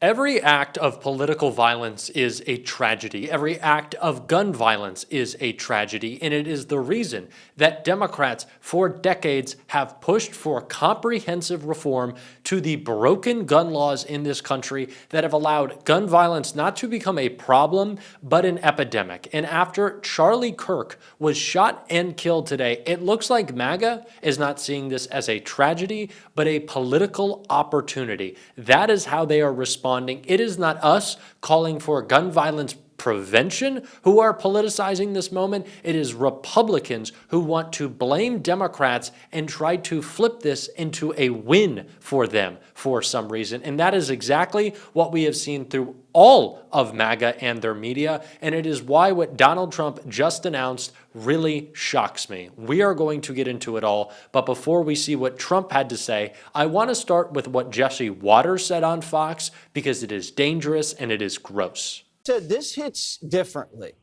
Every act of political violence is a tragedy. Every act of gun violence is a tragedy. And it is the reason that Democrats for decades have pushed for comprehensive reform to the broken gun laws in this country that have allowed gun violence not to become a problem, but an epidemic. And after Charlie Kirk was shot and killed today, it looks like MAGA is not seeing this as a tragedy, but a political opportunity. That is how they are responding. It is not us calling for gun violence prevention who are politicizing this moment. It is Republicans who want to blame Democrats and try to flip this into a win for them for some reason. And that is exactly what we have seen through all of MAGA and their media. And it is why what Donald Trump just announced really shocks me. We are going to get into it all. But before we see what Trump had to say, I want to start with what Jesse Waters said on Fox because it is dangerous and it is gross. Said this hits differently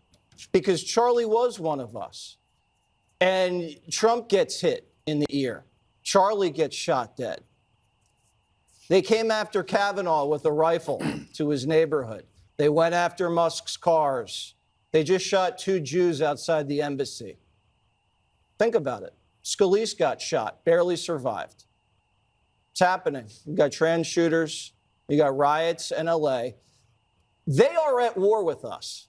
because Charlie was one of us. And Trump gets hit in the ear. Charlie gets shot dead. They came after Kavanaugh with a rifle to his neighborhood. They went after Musk's cars. They just shot 2 Jews outside the embassy. Think about it. Scalise got shot, barely survived. It's happening. You got trans shooters. You got riots in LA. They are at war with us.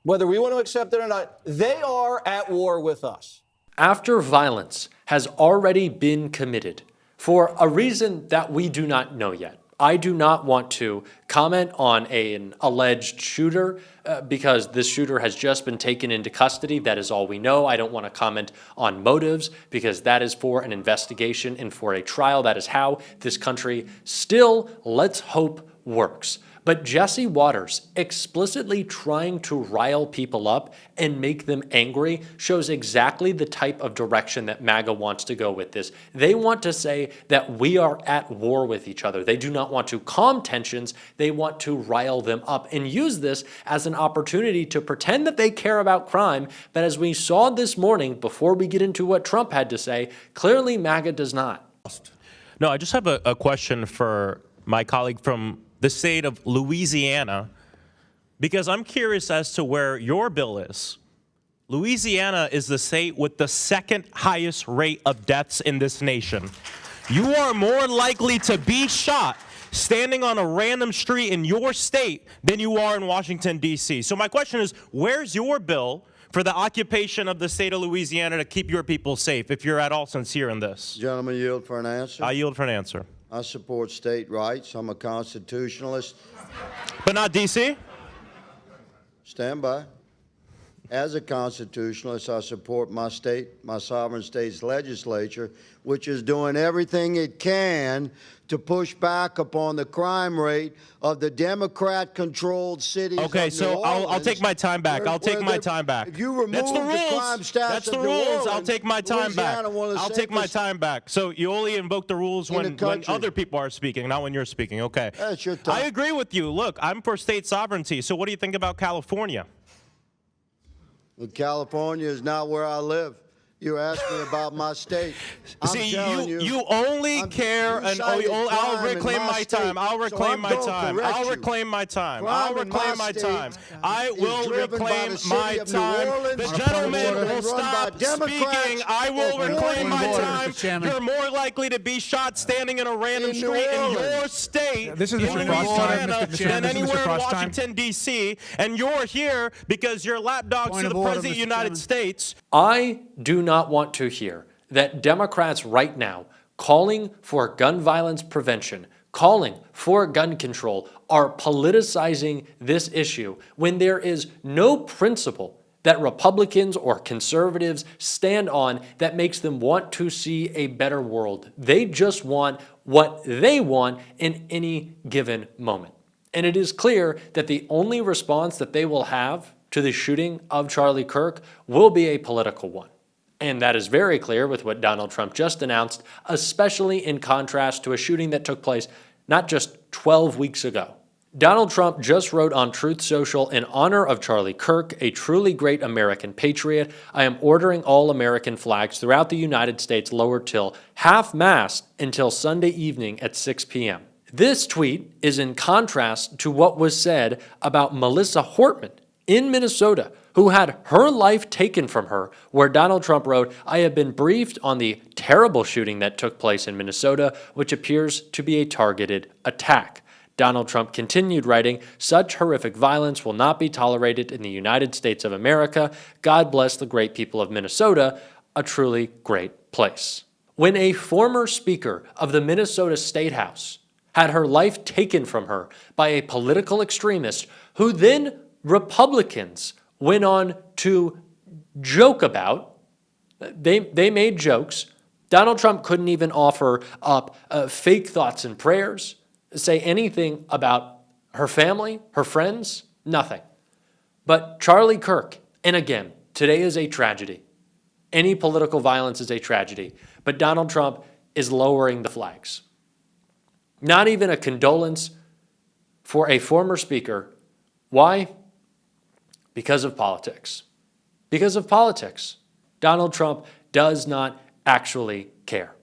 Whether we want to accept it or not, they are at war with us. After violence has already been committed for a reason that we do not know yet, I do not want to comment on an alleged shooter because this shooter has just been taken into custody. That is all we know. I don't want to comment on motives because that is for an investigation and for a trial. That is how this country still, let's hope, works. But Jesse Waters explicitly trying to rile people up and make them angry shows exactly the type of direction that MAGA wants to go with this. They want to say that we are at war with each other. They do not want to calm tensions. They want to rile them up and use this as an opportunity to pretend that they care about crime. But as we saw this morning, before we get into what Trump had to say, clearly MAGA does not. No, I just have a question for my colleague from the state of Louisiana, because I'm curious as to where your bill is. Louisiana is the state with the second highest rate of deaths in this nation. You are more likely to be shot standing on a random street in your state than you are in Washington, D.C. So my question is, where's your bill for the occupation of the state of Louisiana to keep your people safe, if you're at all sincere in this? Gentlemen, yield for an answer. I yield for an answer. I support state rights. I'm a constitutionalist. But not D.C.? Stand by. As a constitutionalist, I support my state, my sovereign state's legislature, which is doing everything it can to push back upon the crime rate of the Democrat-controlled cities. Okay, of so New Orleans, I'll take my time back. I'll take my time back. If you remove That's the the rules. crime stats That's the of New rules. Orleans, I'll take my time back. Louisiana, I'll take my time back. So you only invoke the rules when other people are speaking, not when you're speaking. Okay. That's your time. I agree with you. Look, I'm for state sovereignty. So what do you think about California? Well, California is not where I live. You asked me about my state. See, you only care, and I'll reclaim my time. I'll reclaim my time. I'll reclaim my time. I'll reclaim my time. I will reclaim my time. The gentleman will stop speaking. I will reclaim my time. You're more likely to be shot standing in a random street in your state, This is Mr. Frost time, Mr. Chairman. than anywhere in Frost time. Washington, D.C., and you're here because you're lapdogs to the President of the United States. I do not want to hear that Democrats right now calling for gun violence prevention, calling for gun control, are politicizing this issue when there is no principle that Republicans or conservatives stand on that makes them want to see a better world. They just want what they want in any given moment. And it is clear that the only response that they will have to the shooting of Charlie Kirk will be a political one. And that is very clear with what Donald Trump just announced, especially in contrast to a shooting that took place not just 12 weeks ago. Donald Trump just wrote on Truth Social, in honor of Charlie Kirk, a truly great American patriot, I am ordering all American flags throughout the United States lowered till half-mast until Sunday evening at 6 p.m. This tweet is in contrast to what was said about Melissa Hortman in Minnesota, who had her life taken from her, where Donald Trump wrote, "I have been briefed on the terrible shooting that took place in Minnesota, which appears to be a targeted attack." Donald Trump continued writing, "Such horrific violence will not be tolerated in the United States of America. God bless the great people of Minnesota, a truly great place." When a former speaker of the Minnesota State House had her life taken from her by a political extremist who then Republicans went on to joke about, they made jokes. Donald Trump couldn't even offer up fake thoughts and prayers, say anything about her family, her friends, nothing. But Charlie Kirk, and again, today is a tragedy. Any political violence is a tragedy. But Donald Trump is lowering the flags. Not even a condolence for a former speaker. Why? Because of politics. Because of politics. Donald Trump does not actually care.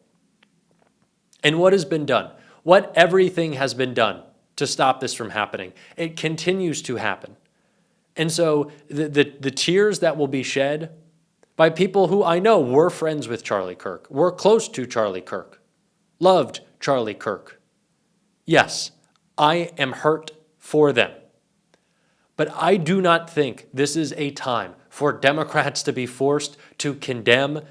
And what has been done? What everything has been done to stop this from happening. It continues to happen. And so the tears that will be shed by people who I know were friends with Charlie Kirk, were close to Charlie Kirk, loved Charlie Kirk. Yes, I am hurt for them. But I do not think this is a time for Democrats to be forced to condemn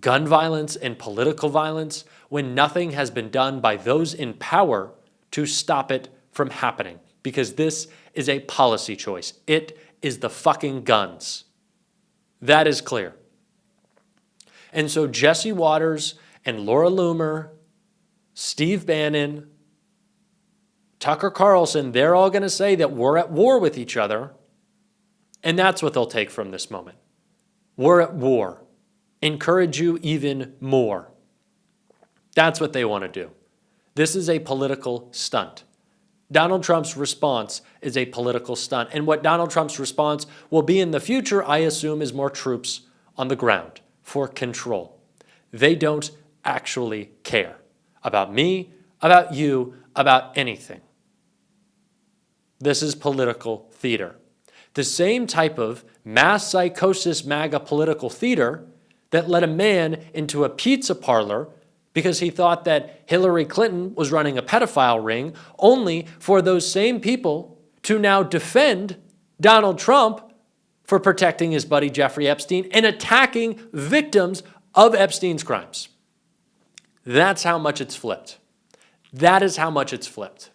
gun violence and political violence when nothing has been done by those in power to stop it from happening. Because this is a policy choice. It is the fucking guns. That is clear. And so Jesse Waters and Laura Loomer, Steve Bannon, Tucker Carlson, they're all going to say that we're at war with each other. And that's what they'll take from this moment. We're at war. Encourage you even more. That's what they want to do. This is a political stunt. Donald Trump's response is a political stunt. And what Donald Trump's response will be in the future, I assume, is more troops on the ground for control. They don't actually care about me, about you, about anything. This is political theater. The same type of mass psychosis MAGA political theater that led a man into a pizza parlor because he thought that Hillary Clinton was running a pedophile ring, only for those same people to now defend Donald Trump for protecting his buddy Jeffrey Epstein and attacking victims of Epstein's crimes. That's how much it's flipped. That is how much it's flipped.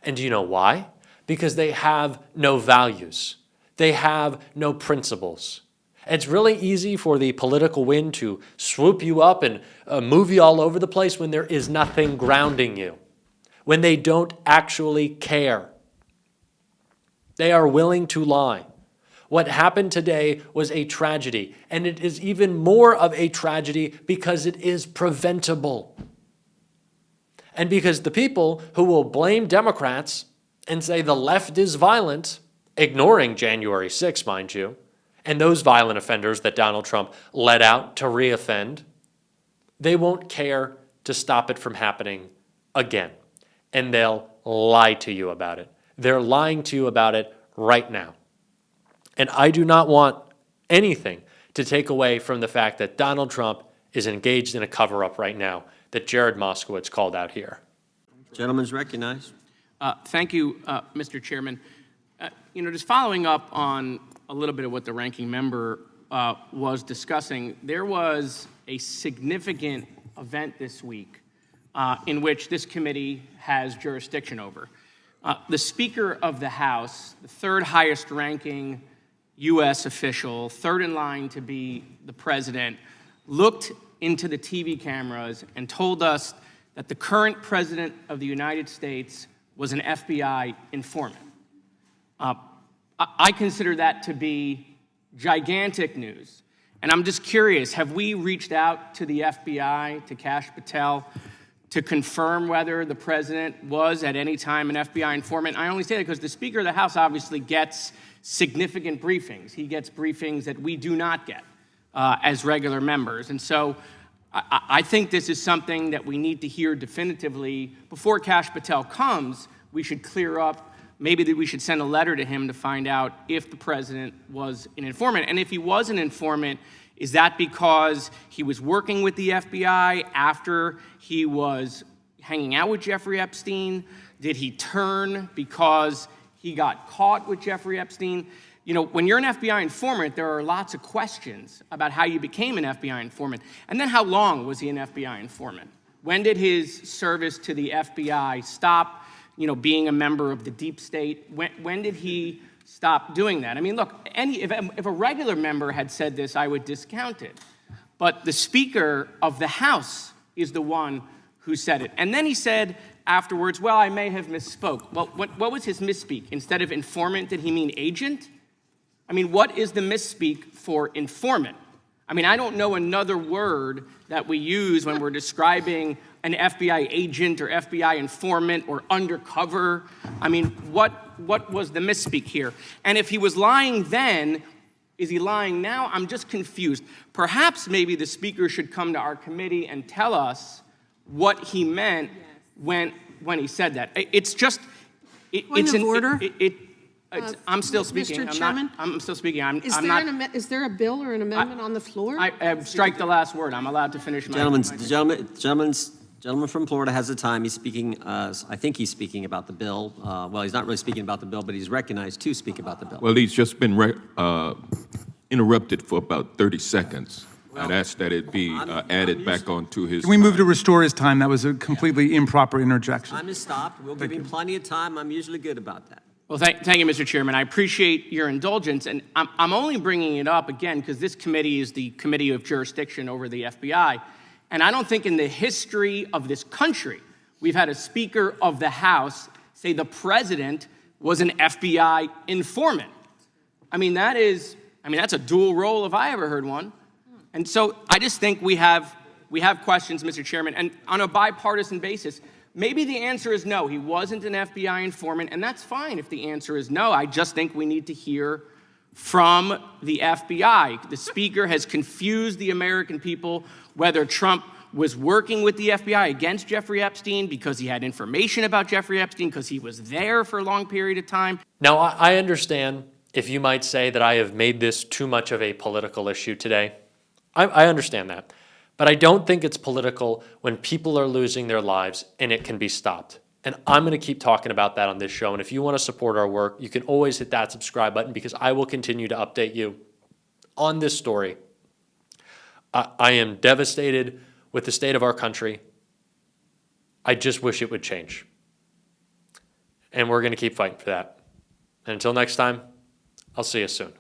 And do you know why? Because they have no values. They have no principles. It's really easy for the political wind to swoop you up and move you all over the place when there is nothing grounding you, when they don't actually care. They are willing to lie. What happened today was a tragedy, and it is even more of a tragedy because it is preventable. And because the people who will blame Democrats and say the left is violent, ignoring January 6th, mind you, and those violent offenders that Donald Trump let out to reoffend, they won't care to stop it from happening again. And they'll lie to you about it. They're lying to you about it right now. And I do not want anything to take away from the fact that Donald Trump is engaged in a cover-up right now that Jared Moskowitz called out here. Gentleman's recognized. Thank you, Mr. Chairman. Just following up on a little bit of what the ranking member was discussing, there was a significant event this week in which this committee has jurisdiction over. The Speaker of the House, the third highest ranking U.S. official, third in line to be the president, looked into the TV cameras and told us that the current president of the United States was an FBI informant. I consider that to be gigantic news. And I'm just curious, have we reached out to the FBI, to Kash Patel, to confirm whether the president was at any time an FBI informant? I only say that because the Speaker of the House obviously gets significant briefings. He gets briefings that we do not get as regular members. And so I think this is something that we need to hear definitively. Before Kash Patel comes, we should clear up, maybe that we should send a letter to him to find out if the president was an informant. And if he was an informant, is that because he was working with the FBI after he was hanging out with Jeffrey Epstein? Did he turn because he got caught with Jeffrey Epstein? You know, when you're an FBI informant, there are lots of questions about how you became an FBI informant. And then how long was he an FBI informant? When did his service to the FBI stop, you know, being a member of the deep state? When did he stop doing that? I mean, look, if a regular member had said this, I would discount it. But the Speaker of the House is the one who said it. And then he said afterwards, well, I may have misspoke. Well, what was his misspeak? Instead of informant, did he mean agent? I mean, what is the misspeak for informant? I mean, I don't know another word that we use when we're describing an FBI agent or FBI informant or undercover. I mean, what was the misspeak here? And if he was lying then, is he lying now? I'm just confused. Perhaps maybe the Speaker should come to our committee and tell us what he meant when he said that. It's just... Point of order. I'm still speaking. Mr. Chairman? I'm still speaking. Is there a bill or an amendment on the floor? I strike the last word. I'm allowed to finish my... Gentleman from Florida has the time. He's speaking, I think he's speaking about the bill. Well, he's not really speaking about the bill, but he's recognized to speak about the bill. Well, he's just been interrupted for about 30 seconds. I'd ask that it be added back onto his... Can we move to restore his time? That was a completely improper interjection. Time is stopped. We'll give him plenty of time. I'm usually good about that. Well, thank you, Mr. Chairman. I appreciate your indulgence, and I'm only bringing it up, again, because this committee is the committee of jurisdiction over the FBI, and I don't think in the history of this country we've had a Speaker of the House say the president was an FBI informant. I mean, that's a dual role if I ever heard one. And so I just think we have questions, Mr. Chairman, and on a bipartisan basis, maybe the answer is no, he wasn't an FBI informant, and that's fine if the answer is no. I just think we need to hear from the FBI. The Speaker has confused the American people whether Trump was working with the FBI against Jeffrey Epstein because he had information about Jeffrey Epstein, because he was there for a long period of time. Now, I understand if you might say that I have made this too much of a political issue today. I understand that. But I don't think it's political when people are losing their lives and it can be stopped. And I'm going to keep talking about that on this show. And if you want to support our work, you can always hit that subscribe button because I will continue to update you on this story. I am devastated with the state of our country. I just wish it would change. And we're going to keep fighting for that. And until next time, I'll see you soon.